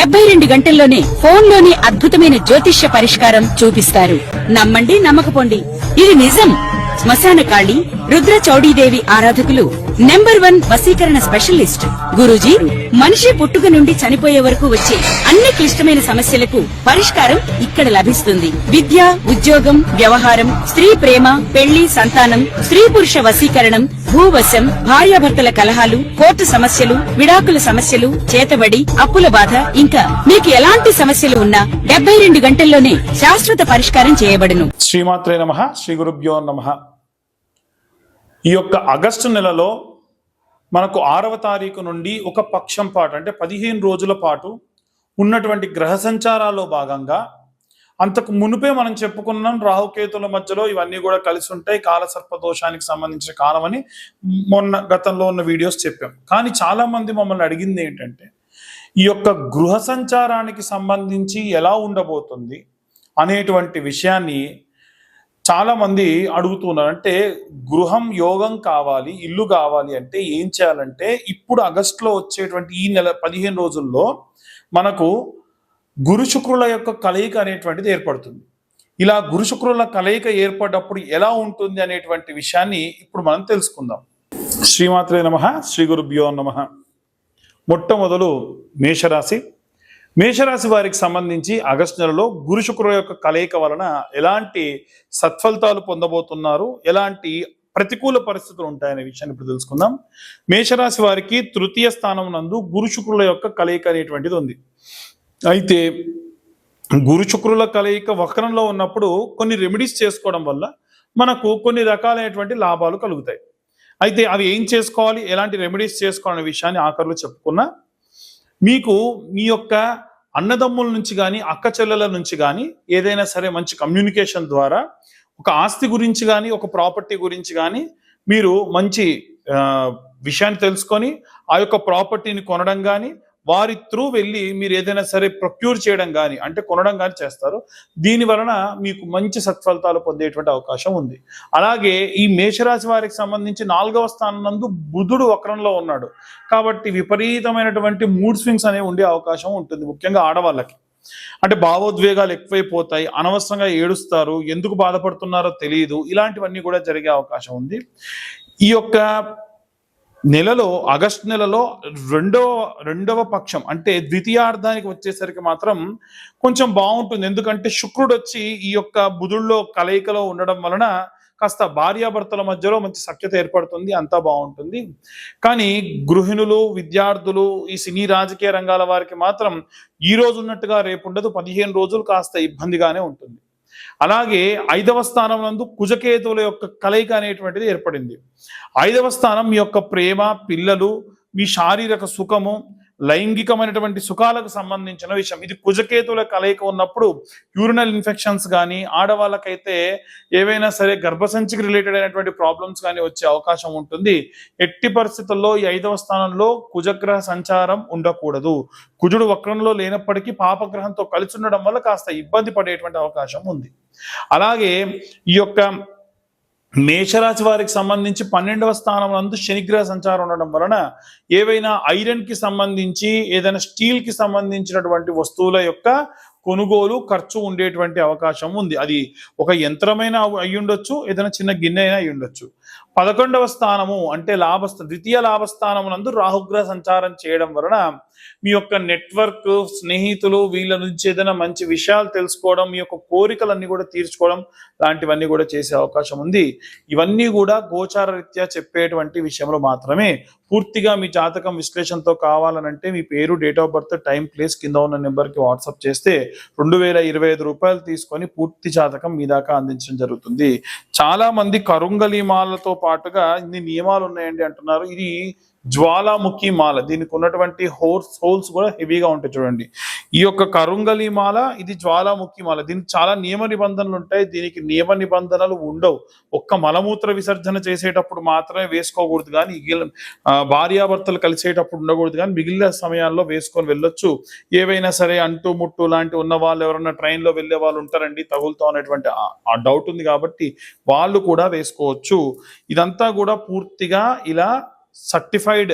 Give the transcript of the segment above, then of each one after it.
72 గంటల్లోనే ఫోన్లోని అద్భుతమైన జ్యోతిష్య పరిష్కారం చూపిస్తారు. నమ్మండి, నమ్మకపోండి, ఇది నిజం. శ్మశాన కాళి రుద్ర చౌడీదేవి ఆరాధకులు నంబర్ 1 వశీకరణ స్పెషలిస్ట్. గురూజీ మనిషి పుట్టుక నుండి చనిపోయే వరకు వచ్చే అన్ని క్లిష్టమైన సమస్యలకు పరిష్కారం ఇక్కడ లభిస్తుంది. విద్య, ఉద్యోగం, వ్యవహారం, స్త్రీ ప్రేమ, పెళ్లి, సంతానం, స్త్రీ పురుష వశీకరణం, భూవశం, భార్యాభర్తల కలహాలు, కోర్టు సమస్యలు, విడాకుల సమస్యలు, చేతబడి, అప్పుల బాధ, ఇంకా మీకు ఎలాంటి సమస్యలు ఉన్నా 72 గంటల్లోనే శాశ్వత పరిష్కారం చేయబడును. శ్రీమాత్రే నమః. శ్రీ గురుభ్యో నమః. ఈ యొక్క ఆగస్టు నెలలో మనకు 6వ తారీఖు నుండి ఒక పక్షం పాటు అంటే 15 రోజుల పాటు ఉన్నటువంటి గ్రహ సంచారాల్లో భాగంగా అంతకు మునుపే మనం చెప్పుకున్నాం రాహుకేతుల మధ్యలో ఇవన్నీ కూడా కలిసి ఉంటాయి, కాలసర్ప దోషానికి సంబంధించిన కాలం అని గతంలో ఉన్న వీడియోస్ చెప్పాం. కానీ చాలా మంది మమ్మల్ని అడిగింది ఏంటంటే ఈ యొక్క గృహ సంచారానికి సంబంధించి ఎలా ఉండబోతుంది అనేటువంటి విషయాన్ని చాలా మంది అడుగుతున్నారు. అంటే గృహం యోగం కావాలి, ఇల్లు కావాలి అంటే ఏం చేయాలంటే ఇప్పుడు ఆగస్టులో వచ్చేటువంటి ఈ నెల 15 రోజుల్లో మనకు గురు శుక్రుల యొక్క కలయిక అనేటువంటిది ఏర్పడుతుంది. ఇలా గురు శుక్రుల కలయిక ఏర్పడ్డప్పుడు ఎలా ఉంటుంది అనేటువంటి విషయాన్ని ఇప్పుడు మనం తెలుసుకుందాం. శ్రీమాత్రే నమః. శ్రీ గురుభ్యో నమః. మొట్టమొదలు మేషరాశి. మేషరాశి వారికి సంబంధించి ఆగస్టు నెలలో గురు శుక్రుల యొక్క కలయిక వలన ఎలాంటి సత్ఫలితాలు పొందబోతున్నారు, ఎలాంటి ప్రతికూల పరిస్థితులు ఉంటాయనే విషయాన్ని ఇప్పుడు తెలుసుకుందాం. మేషరాశి వారికి తృతీయ స్థానం నందు గురు శుక్రుల యొక్క కలయిక అనేటువంటిది ఉంది. అయితే గురు శుక్రుల కలయిక వక్రంలో ఉన్నప్పుడు కొన్ని రెమెడీస్ చేసుకోవడం వల్ల మనకు కొన్ని రకాలైనటువంటి లాభాలు కలుగుతాయి. అయితే అవి ఏం చేసుకోవాలి, ఎలాంటి రెమెడీస్ చేసుకోవాలనే విషయాన్ని ఆఖరిలో చెప్పుకున్నా. మీకు మీ యొక్క అన్నదమ్ముల నుంచి కానీ అక్క చెల్లెల నుంచి కానీ ఏదైనా సరే మంచి కమ్యూనికేషన్ ద్వారా ఒక ఆస్తి గురించి కానీ ఒక ప్రాపర్టీ గురించి కానీ మీరు మంచి విషయాన్ని తెలుసుకొని ఆ యొక్క ప్రాపర్టీని కొనడం కానీ వారి త్రూ వెళ్ళి మీరు ఏదైనా సరే ప్రొక్యూర్ చేయడం కానీ అంటే కొనడం కానీ చేస్తారు. దీని వలన మీకు మంచి సత్ఫలితాలు పొందేటువంటి అవకాశం ఉంది. అలాగే ఈ మేషరాశి వారికి సంబంధించి 4వ స్థానం నందు బుధుడు వక్రంలో ఉన్నాడు కాబట్టి విపరీతమైనటువంటి మూడ్ స్వింగ్స్ అనేవి ఉండే అవకాశం ఉంటుంది. ముఖ్యంగా ఆడవాళ్ళకి అంటే భావోద్వేగాలు ఎక్కువైపోతాయి, అనవసరంగా ఏడుస్తారు, ఎందుకు బాధపడుతున్నారో తెలియదు, ఇలాంటివన్నీ కూడా జరిగే అవకాశం ఉంది. ఈ యొక్క నెలలో ఆగస్టు నెలలో రెండవ పక్షం అంటే ద్వితీయార్థానికి వచ్చేసరికి మాత్రం కొంచెం బాగుంటుంది. ఎందుకంటే శుక్రుడు వచ్చి ఈ యొక్క బుధుల్లో కలయికలో ఉండడం వలన కాస్త భార్యాభర్తల మధ్యలో మంచి సఖ్యత ఏర్పడుతుంది, అంతా బాగుంటుంది. కానీ గృహిణులు, విద్యార్థులు, ఈ సినీ రాజకీయ రంగాల వారికి మాత్రం ఈ రోజు ఉన్నట్టుగా రేపు ఉండదు. 15 రోజులు కాస్త ఇబ్బందిగానే ఉంటుంది. అలాగే 5వ స్థానం నందు కుజకేతువుల యొక్క కలయిక అనేటువంటిది ఏర్పడింది. 5వ స్థానం మీ యొక్క ప్రేమ, పిల్లలు, మీ శారీరక సుఖము, లైంగికమైనటువంటి సుఖాలకు సంబంధించిన విషయం. ఇది కుజకేతువుల కలయిక ఉన్నప్పుడు యూరినల్ ఇన్ఫెక్షన్స్ కానీ ఆడవాళ్ళకైతే ఏవైనా సరే గర్భసంచికి రిలేటెడ్ అయినటువంటి ప్రాబ్లమ్స్ కానీ వచ్చే అవకాశం ఉంటుంది. ఎట్టి పరిస్థితుల్లో ఈ 5వ స్థానంలో కుజగ్రహ సంచారం ఉండకూడదు. కుజుడు వక్రంలో లేనప్పటికీ పాపగ్రహంతో కలిసి ఉండడం వల్ల కాస్త ఇబ్బంది పడేటువంటి అవకాశం ఉంది. అలాగే ఈ యొక్క మేషరాశి వారికి సంబంధించి 12వ స్థానం నందు శనిగ్రహ సంచారం ఉండడం వలన ఏవైనా ఐరన్ కి సంబంధించి ఏదైనా స్టీల్ కి సంబంధించినటువంటి వస్తువుల యొక్క కొనుగోలు ఖర్చు ఉండేటువంటి అవకాశం ఉంది. అది ఒక యంత్రమైనా అయి ఉండొచ్చు, ఏదైనా చిన్న గిన్నె అయినా అయి ఉండొచ్చు. 11వ స్థానము అంటే ద్వితీయ లాభస్థానం నందు రాహుగ్రహ సంచారం చేయడం వలన మీ యొక్క నెట్వర్క్, స్నేహితులు, వీళ్ళ నుంచి ఏదైనా మంచి విషయాలు తెలుసుకోవడం, మీ యొక్క కోరికలన్నీ కూడా తీర్చుకోవడం లాంటివన్నీ కూడా చేసే అవకాశం ఉంది. ఇవన్నీ కూడా గోచార రీత్యా చెప్పేటువంటి విషయంలో మాత్రమే. పూర్తిగా మీ జాతకం విశ్లేషణతో కావాలనంటే మీ పేరు, date of birth, time, place కింద ఉన్న నెంబర్కి వాట్సాప్ చేస్తే 2025 రూపాయలు తీసుకొని పూర్తి జాతకం మీ దాకా అందించడం జరుగుతుంది. చాలా మంది కరుంగలి మాలతో పాటుగా ఇన్ని నియమాలు ఉన్నాయండి అంటున్నారు. ఇది జ్వాలాముఖి మాల, దీనికి ఉన్నటువంటి హోల్స్ కూడా హెవీగా ఉంటాయి చూడండి. ఈ యొక్క కరుంగలి మాల ఇది జ్వాలాముఖి మాల, దీనికి చాలా నియమ నిబంధనలు ఉంటాయి. దీనికి నియమ నిబంధనలు ఉండవు. ఒక్క మలమూత్ర విసర్జన చేసేటప్పుడు మాత్రమే వేసుకోకూడదు, కానీ భార్యాభర్తలు కలిసేటప్పుడు ఉండకూడదు, కానీ మిగిలిన సమయాల్లో వేసుకొని వెళ్ళొచ్చు. ఏవైనా సరే అంటు ముట్టు లాంటి ఉన్న వాళ్ళు ఎవరన్నా ట్రైన్లో వెళ్ళే వాళ్ళు ఉంటారండి, తగులుతో అనేటువంటి ఆ డౌట్ ఉంది కాబట్టి వాళ్ళు కూడా వేసుకోవచ్చు. ఇదంతా కూడా పూర్తిగా ఇలా సర్టిఫైడ్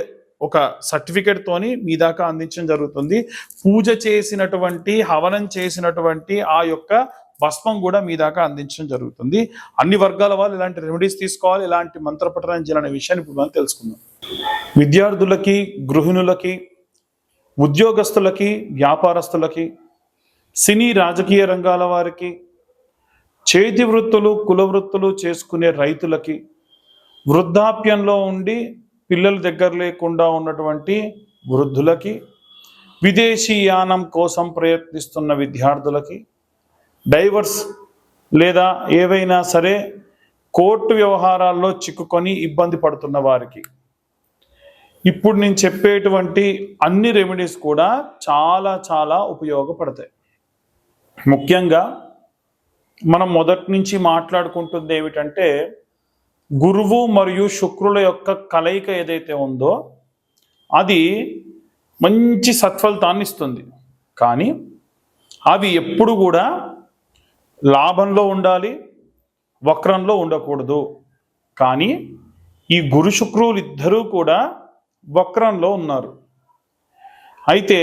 ఒక సర్టిఫికేట్ తోని మీ దాకా అందించడం జరుగుతుంది. పూజ చేసినటువంటి, హవనం చేసినటువంటి ఆ యొక్క భస్మం కూడా మీ దాకా అందించడం జరుగుతుంది. అన్ని వర్గాల వాళ్ళు ఇలాంటి రెమెడీస్ తీసుకోవాలి, ఇలాంటి మంత్రపఠనం చేయాలనే విషయాన్ని ఇప్పుడు మనం తెలుసుకుందాం. విద్యార్థులకి, గృహిణులకి, ఉద్యోగస్తులకి, వ్యాపారస్తులకి, సినీ రాజకీయ రంగాల వారికి, చేతి వృత్తులు, కుల వృత్తులు చేసుకునే రైతులకి, వృద్ధాప్యంలో ఉండి పిల్లలు దగ్గర లేకుండా ఉన్నటువంటి వృద్ధులకి, విదేశీ యానం కోసం ప్రయత్నిస్తున్న విద్యార్థులకి, డైవర్స్ లేదా ఏవైనా సరే కోర్టు వ్యవహారాల్లో చిక్కుకొని ఇబ్బంది పడుతున్న వారికి ఇప్పుడు నేను చెప్పేటువంటి అన్ని రెమెడీస్ కూడా చాలా చాలా ఉపయోగపడతాయి. ముఖ్యంగా మనం మొదటి నుంచి మాట్లాడుకుంటుంది ఏమిటంటే, గురువు మరియు శుక్రుల యొక్క కలయిక ఏదైతే ఉందో అది మంచి సత్ఫలితాన్ని ఇస్తుంది. కానీ అవి ఎప్పుడు కూడా లాభంలో ఉండాలి, వక్రంలో ఉండకూడదు. కానీ ఈ గురు శుక్రులు ఇద్దరూ కూడా వక్రంలో ఉన్నారు. అయితే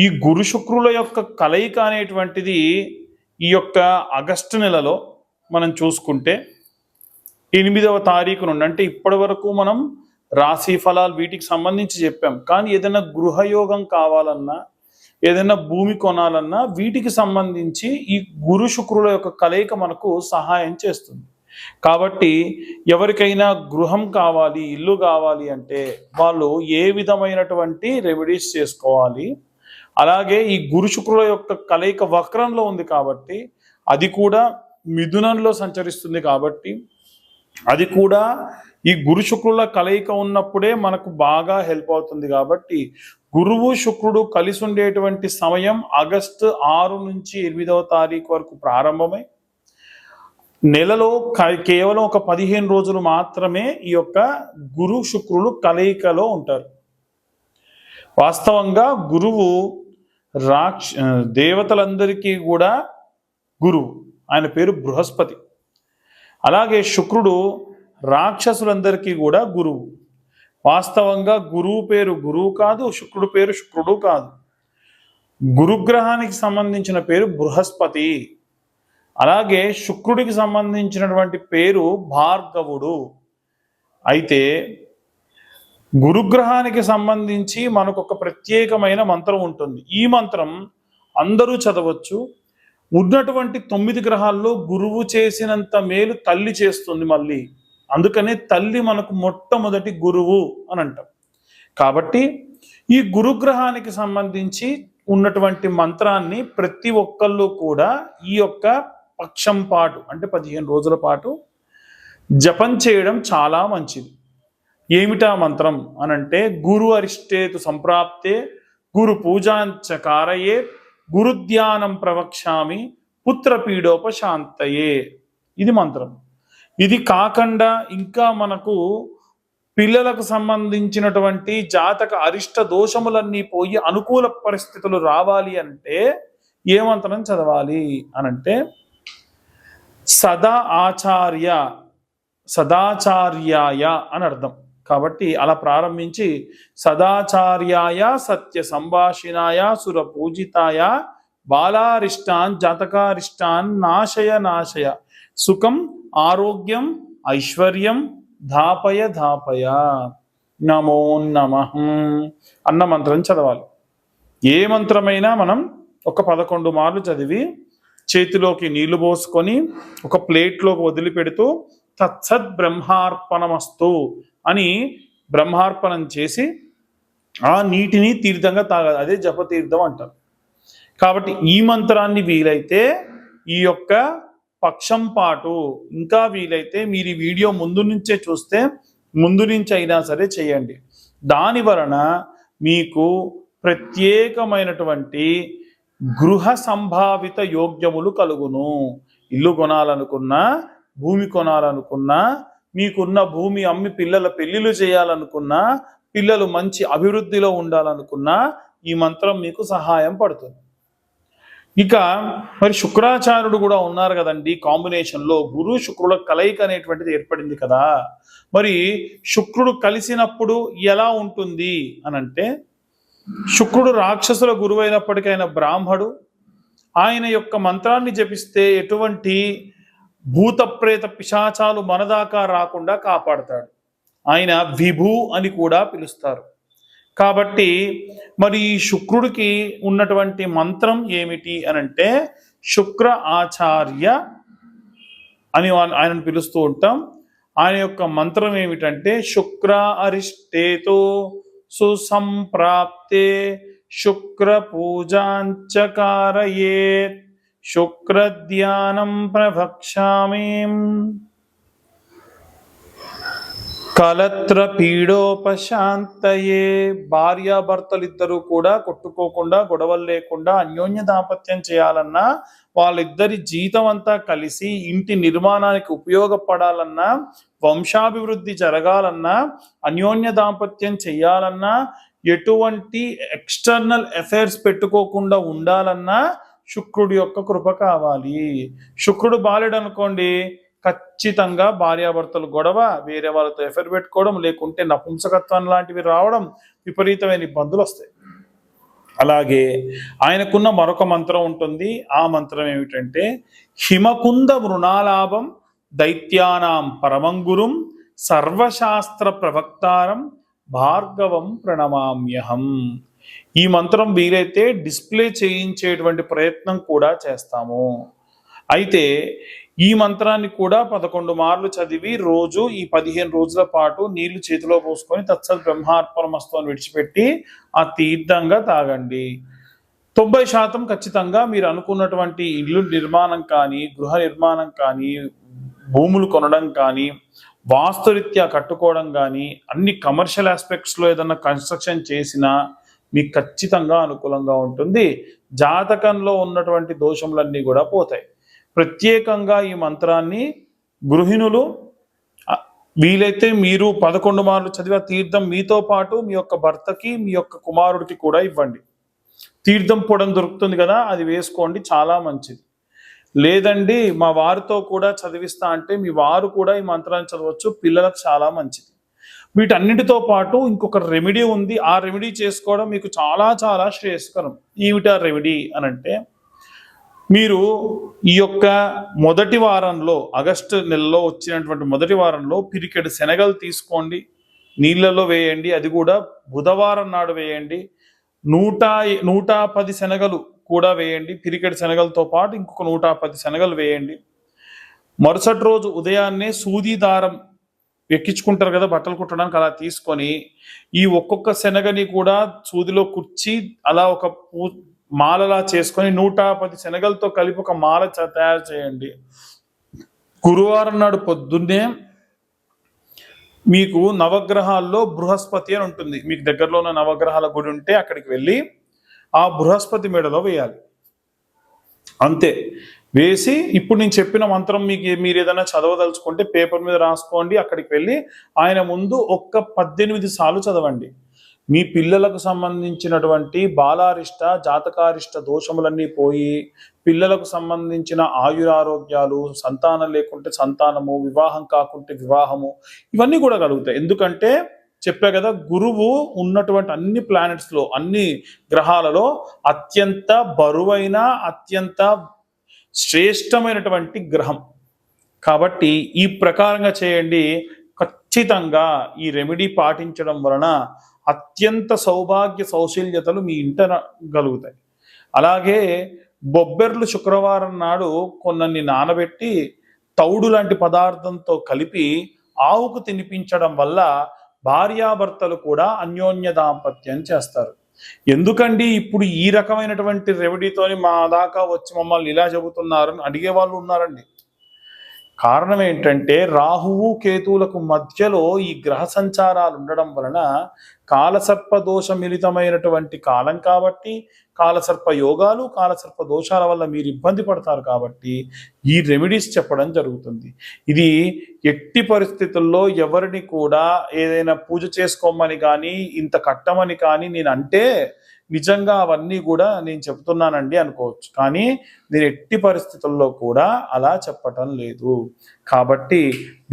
ఈ గురు శుక్రుల యొక్క కలయిక అనేటువంటిది ఈ యొక్క ఆగస్టు నెలలో మనం చూసుకుంటే 8వ తారీఖు నుండి, అంటే ఇప్పటి వరకు మనం రాశి ఫలాలు వీటికి సంబంధించి చెప్పాం. కానీ ఏదైనా గృహయోగం కావాలన్నా, ఏదైనా భూమి కొనాలన్నా వీటికి సంబంధించి ఈ గురు శుక్రుల యొక్క కలయిక మనకు సహాయం చేస్తుంది. కాబట్టి ఎవరికైనా గృహం కావాలి, ఇల్లు కావాలి అంటే వాళ్ళు ఏ విధమైనటువంటి రెమెడీస్ చేసుకోవాలి. అలాగే ఈ గురు శుక్రుల యొక్క కలయిక వక్రంలో ఉంది కాబట్టి, అది కూడా మిథునంలో సంచరిస్తుంది కాబట్టి, అది కూడా ఈ గురు శుక్రుల కలయిక ఉన్నప్పుడే మనకు బాగా హెల్ప్ అవుతుంది. కాబట్టి గురువు శుక్రుడు కలిసి ఉండేటువంటి సమయం ఆగస్టు 6 నుంచి 8వ తారీఖు వరకు ప్రారంభమై నెలలో కేవలం ఒక 15 రోజులు మాత్రమే ఈ యొక్క గురు శుక్రులు కలయికలో ఉంటారు. వాస్తవంగా గురువు దేవతలందరికీ కూడా గురువు, ఆయన పేరు బృహస్పతి. అలాగే శుక్రుడు రాక్షసులందరికీ కూడా గురువు. వాస్తవంగా గురువు పేరు గురువు కాదు, శుక్రుడు పేరు శుక్రుడు కాదు. గురుగ్రహానికి సంబంధించిన పేరు బృహస్పతి. అలాగే శుక్రుడికి సంబంధించినటువంటి పేరు భార్గవుడు. అయితే గురుగ్రహానికి సంబంధించి మనకు ఒక ప్రత్యేకమైన మంత్రం ఉంటుంది. ఈ మంత్రం అందరూ చదవచ్చు. ఉన్నటువంటి 9 గ్రహాల్లో గురువు చేసినంత మేలు తల్లి చేస్తుంది మళ్ళీ. అందుకనే తల్లి మనకు మొట్టమొదటి గురువు అని అంటాం. కాబట్టి ఈ గురుగ్రహానికి సంబంధించి ఉన్నటువంటి మంత్రాన్ని ప్రతి ఒక్కళ్ళు కూడా ఈ యొక్క పక్షం పాటు, అంటే 15 రోజుల పాటు జపం చేయడం చాలా మంచిది. ఏమిటా మంత్రం అనంటే, గురు అరిష్టేతు సంప్రాప్తే గురు పూజాంచ కారయే గురుధ్యానం ప్రవక్ష్యామి పుత్రపీడోపశాంతయే. ఇది మంత్రం. ఇది కాకుండా ఇంకా మనకు పిల్లలకు సంబంధించినటువంటి జాతక అరిష్ట దోషములన్నీ పోయి అనుకూల పరిస్థితులు రావాలి అంటే ఏ మంత్రం చదవాలి అనంటే, సదాచార్యాయ అని అర్థం. కాబట్టి అలా ప్రారంభించి సదాచార్యాయ సత్య సంభాషిణాయ సుర పూజితాయ బాలారిష్టాన్ జాతకారిష్టాన్ నాశయ నాశయ సుఖం ఆరోగ్యం ఐశ్వర్యం ధాపయ ధాపయ నమో నమః అన్న మంత్రం చదవాలి. ఏ మంత్రమైనా మనం ఒక 11 మార్లు చదివి చేతిలోకి నీళ్లు పోసుకొని ఒక ప్లేట్లోకి వదిలిపెడుతూ తత్సత్ బ్రహ్మార్పణమస్తు అని బ్రహ్మార్పణం చేసి ఆ నీటిని తీర్థంగా తాగాలి. అదే జపతీర్థం అంటారు. కాబట్టి ఈ మంత్రాన్ని వీలైతే ఈ యొక్క పక్షం పాటు, ఇంకా వీలైతే మీరు ఈ వీడియో ముందు నుంచే చూస్తే ముందు నుంచి అయినా సరే చేయండి. దాని వలన మీకు ప్రత్యేకమైనటువంటి గృహ సంభావిత యోగ్యములు కలుగును. ఇల్లు కొనాలనుకున్నా, భూమి కొనాలనుకున్నా, మీకున్న భూమి అమ్మి పిల్లల పెళ్లిళ్ళు చేయాలనుకున్నా, పిల్లలు మంచి అభివృద్ధిలో ఉండాలనుకున్నా ఈ మంత్రం మీకు సహాయం పడుతుంది. ఇక మరి శుక్రాచార్యుడు కూడా ఉన్నారు కదండి, కాంబినేషన్ లో గురు శుక్రుల కలయిక అనేటువంటిది ఏర్పడింది కదా. మరి శుక్రుడు కలిసినప్పుడు ఎలా ఉంటుంది అని అంటే, శుక్రుడు రాక్షసుల గురువైనప్పటికైనా బ్రాహ్మడు, ఆయన యొక్క మంత్రాన్ని జపిస్తే ఎటువంటి భూత ప్రేత పిశాచాలు మన దాకా రాకుండా కాపాడతాడు. ఆయన విభు అని కూడా పిలుస్తారు. కాబట్టి మరి ఈ శుక్రుడికి ఉన్నటువంటి మంత్రం ఏమిటి అనంటే శుక్ర ఆచార్య అని ఆయనను పిలుస్తూ ఉంటాం. ఆయన యొక్క మంత్రం ఏమిటంటే శుక్ర అరిష్టేతో సుసంప్రాప్తే శుక్ర పూజాంచకారయే శుక్ర ధ్యానం ప్రవక్ష్యామి కలత్ర పీడోపశాంతయే. భార్యాభర్తలిద్దరూ కూడా కొట్టుకోకుండా, గొడవలు లేకుండా అన్యోన్య దాంపత్యం చేయాలన్నా, వాళ్ళిద్దరి జీతం అంతా కలిసి ఇంటి నిర్మాణానికి ఉపయోగపడాలన్నా, వంశాభివృద్ధి జరగాలన్నా, అన్యోన్య దాంపత్యం చేయాలన్నా, ఎటువంటి ఎక్స్టర్నల్ అఫైర్స్ పెట్టుకోకుండా ఉండాలన్నా శుక్రుడి యొక్క కృప కావాలి. శుక్రుడు బాలేడు అనుకోండి, ఖచ్చితంగా భార్యాభర్తలు గొడవ, వేరే వాళ్ళతో ఎఫైర్ పెట్టుకోవడం, లేకుంటే నపుంసకత్వం లాంటివి రావడం, విపరీతమైన ఇబ్బందులు వస్తాయి. అలాగే ఆయనకున్న మరొక మంత్రం ఉంటుంది. ఆ మంత్రం ఏమిటంటే హిమకుంద మృణాలాభం దైత్యానాం పరమంగురుం సర్వశాస్త్ర ప్రవక్తారం భార్గవం ప్రణమామ్యహం. ఈ మంత్రం వీలైతే డిస్ప్లే చేయించేటువంటి ప్రయత్నం కూడా చేస్తాము. అయితే ఈ మంత్రాన్ని కూడా 11 మార్లు చదివి రోజు ఈ 15 రోజుల పాటు నీళ్లు చేతిలో పోసుకొని తత్సత్ బ్రహ్మార్పణమస్తు అని విడిచిపెట్టి ఆ తీర్థంగా తాగండి. 90% ఖచ్చితంగా మీరు అనుకున్నటువంటి ఇల్లు నిర్మాణం కానీ, గృహ నిర్మాణం కానీ, భూములు కొనడం కానీ, వాస్తురీత్యా కట్టుకోవడం కానీ, అన్ని కమర్షియల్ ఆస్పెక్ట్స్లో ఏదన్నా కన్స్ట్రక్షన్ చేసినా మీకు ఖచ్చితంగా అనుకూలంగా ఉంటుంది. జాతకంలో ఉన్నటువంటి దోషములన్నీ కూడా పోతాయి. ప్రత్యేకంగా ఈ మంత్రాన్ని గృహిణులు వీలైతే మీరు 11 మార్లు చదివే తీర్థం మీతో పాటు మీ యొక్క భర్తకి, మీ యొక్క కుమారుడికి కూడా ఇవ్వండి. తీర్థం పొడం దొరుకుతుంది కదా, అది వేసుకోండి, చాలా మంచిది. లేదండి మా వారితో కూడా చదివిస్తా అంటే మీ వారు కూడా ఈ మంత్రాన్ని చదవచ్చు, పిల్లలకు చాలా మంచిది. వీటన్నిటితో పాటు ఇంకొక రెమెడీ ఉంది. ఆ రెమెడీ చేసుకోవడం మీకు చాలా చాలా శ్రేయస్కరం. ఏమిటా రెమెడీ అనంటే, మీరు ఈ యొక్క మొదటి వారంలో, ఆగస్టు నెలలో వచ్చినటువంటి మొదటి వారంలో పిరికెడు శనగలు తీసుకోండి, నీళ్ళలో వేయండి. అది కూడా బుధవారం నాడు వేయండి. 110 శనగలు కూడా వేయండి. పిరికెడు శనగలతో పాటు ఇంకొక 110 శనగలు వేయండి. మరుసటి రోజు ఉదయాన్నే సూది దారం ఎక్కించుకుంటారు కదా బట్టలు కుట్టడానికి, అలా తీసుకొని ఈ ఒక్కొక్క శనగని కూడా సూదిలో కుర్చి అలా ఒక మాలలా చేసుకొని 110 శనగలతో కలిపి ఒక మాల తయారు చేయండి. గురువారం నాడు పొద్దున్నే మీకు నవగ్రహాల్లో బృహస్పతి అని ఉంటుంది, మీకు దగ్గరలో ఉన్న నవగ్రహాల గుడి ఉంటే అక్కడికి వెళ్ళి ఆ బృహస్పతి మెడలో వేయాలి. అంతే. వేసి ఇప్పుడు నేను చెప్పిన మంత్రం మీరు ఏదైనా చదవదలుచుకుంటే పేపర్ మీద రాసుకోండి. అక్కడికి వెళ్ళి ఆయన ముందు ఒక్క 18 సార్లు చదవండి. మీ పిల్లలకు సంబంధించినటువంటి బాలారిష్ట జాతకారిష్ట దోషములన్నీ పోయి, పిల్లలకు సంబంధించిన ఆయురారోగ్యాలు, సంతానం లేకుంటే సంతానము, వివాహం కాకుంటే వివాహము, ఇవన్నీ కూడా కలుగుతాయి. ఎందుకంటే చెప్పా కదా, గురువు ఉన్నటువంటి అన్ని ప్లానెట్స్ లో, అన్ని గ్రహాలలో అత్యంత బరువైన, అత్యంత శ్రేష్టమైనటువంటి గ్రహం. కాబట్టి ఈ ప్రకారంగా చేయండి. ఖచ్చితంగా ఈ రెమెడీ పాటించడం వలన అత్యంత సౌభాగ్య సౌశల్యతలు మీ ఇంట కలుగుతాయి. అలాగే బొబ్బెర్లు శుక్రవారం నాడు కొన్ని నానబెట్టి తౌడు లాంటి పదార్థంతో కలిపి ఆవుకు తినిపించడం వల్ల భార్యాభర్తలు కూడా అన్యోన్య దాంపత్యం చేస్తారు. ఎందుకండి ఇప్పుడు ఈ రకమైనటువంటి రెమెడీతోని మా దాకా వచ్చి మమ్మల్ని ఇలా చెబుతున్నారు అని అడిగే వాళ్ళు ఉన్నారండి. కారణం ఏంటంటే రాహువు కేతువులకు మధ్యలో ఈ గ్రహ సంచారాలు ఉండడం వలన కాలసర్ప దోష మిళితమైనటువంటి కాలం కాబట్టి, కాలసర్ప యోగాలు, కాలసర్ప దోషాల వల్ల మీరు ఇబ్బంది పడతారు. కాబట్టి ఈ రెమెడీస్ చెప్పడం జరుగుతుంది. ఇది ఎట్టి పరిస్థితుల్లో ఎవరిని కూడా ఏదైనా పూజ చేసుకోమని కానీ, ఇంత కట్టమని కానీ నేను అంటే నిజంగా అవన్నీ కూడా నేను చెప్తున్నానండి అనుకోవచ్చు, కానీ నేను ఎట్టి పరిస్థితుల్లో కూడా అలా చెప్పటం లేదు. కాబట్టి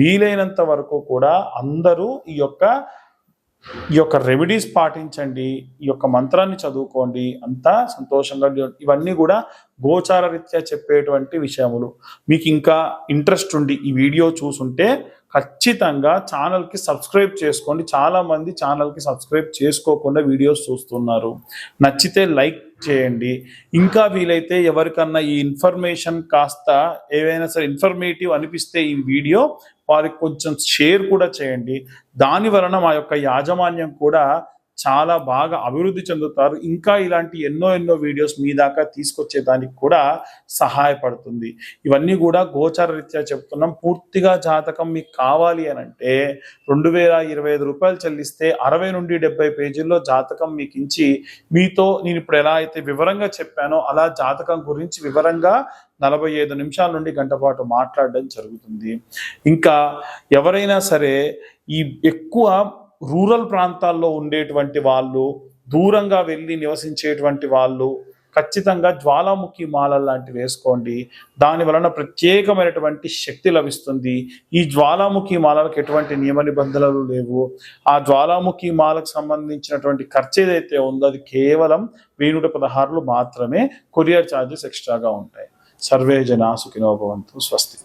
వీలైనంత వరకు కూడా అందరూ ఈ యొక్క రెమెడీస్ పాటించండి, ఈ యొక్క మంత్రాన్ని చదువుకోండి, అంతా సంతోషంగా ఇవన్నీ కూడా గోచార రీత్యా చెప్పేటువంటి విషయములు. మీకు ఇంకా ఇంట్రెస్ట్ ఉండి ఈ వీడియో చూసుంటే ఖచ్చితంగా ఛానల్కి సబ్స్క్రైబ్ చేసుకోండి. చాలా మంది ఛానల్కి సబ్స్క్రైబ్ చేసుకోకుండా వీడియోస్ చూస్తున్నారు. నచ్చితే లైక్ చేయండి. ఇంకా వీలైతే ఎవరికన్నా ఈ ఇన్ఫర్మేషన్ కాస్త ఏవైనా సరే ఇన్ఫర్మేటివ్ అనిపిస్తే ఈ వీడియో వారికి కొంచెం షేర్ కూడా చేయండి. దాని వలన మా యొక్క యాజమాన్యం కూడా చాలా బాగా అభివృద్ధి చెందుతారు. ఇంకా ఇలాంటి ఎన్నో వీడియోస్ మీ దాకా తీసుకొచ్చేదానికి కూడా సహాయపడుతుంది. ఇవన్నీ కూడా గోచార రీత్యా చెప్తున్నాం. పూర్తిగా జాతకం మీకు కావాలి అని అంటే 2025 రూపాయలు చెల్లిస్తే 60 నుండి 70 పేజీల్లో జాతకం మీకు ఇచ్చి మీతో నేను ఇప్పుడు ఎలా అయితే వివరంగా చెప్పానో అలా జాతకం గురించి వివరంగా 45 నిమిషాల నుండి గంట పాటు మాట్లాడడం జరుగుతుంది. ఇంకా ఎవరైనా సరే ఈ ఎక్కువ రూరల్ ప్రాంతాల్లో ఉండేటువంటి వాళ్ళు, దూరంగా వెళ్ళి నివసించేటువంటి వాళ్ళు ఖచ్చితంగా జ్వాలాముఖి మాల లాంటివి వేసుకోండి. దాని వలన ప్రత్యేకమైనటువంటి శక్తి లభిస్తుంది. ఈ జ్వాలాముఖి మాలలకు ఎటువంటి నియమ నిబంధనలు లేవు. ఆ జ్వాలాముఖి మాలకు సంబంధించినటువంటి ఖర్చు ఏదైతే ఉందో అది కేవలం 116 మాత్రమే. కొరియర్ ఛార్జెస్ ఎక్స్ట్రాగా ఉంటాయి. సర్వే జనా సుఖినో భవంతు. స్వస్తి.